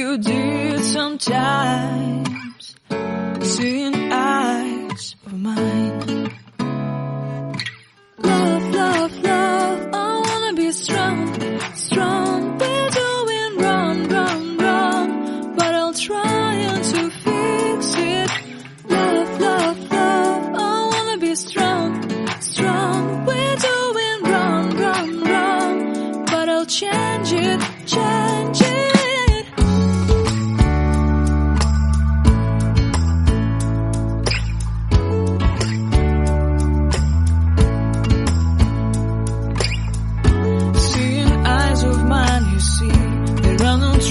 you did sometimes, seeing eyes of mine. Love, love, love, I wanna be strong, strong. We're doing wrong, wrong, wrong, but I'll try to fix it. Love, love, love, I wanna be strong, strong. We're doing wrong, wrong, wrong, but I'll change it, change it.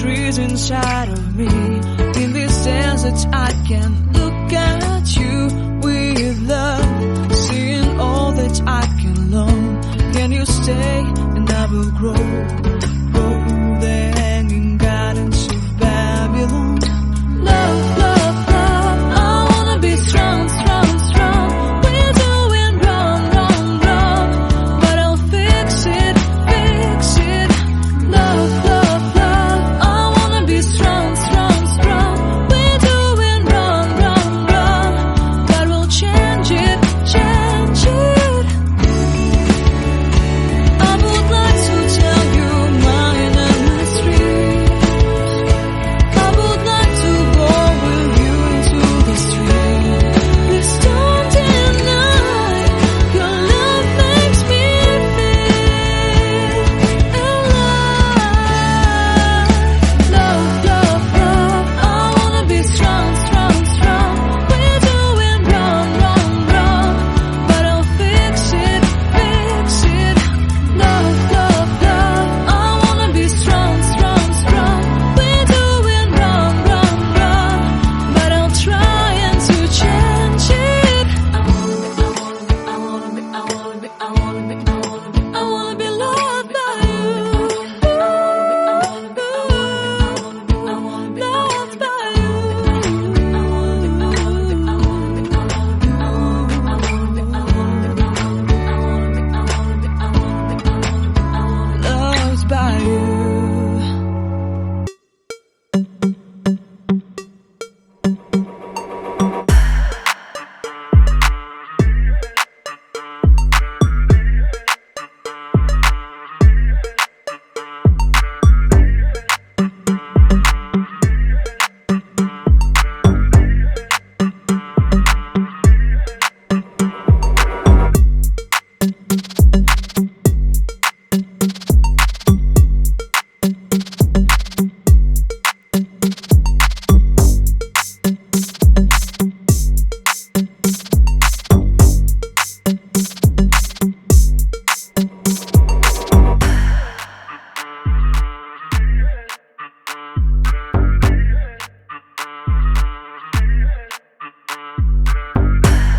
Trees inside of me, in this desert I can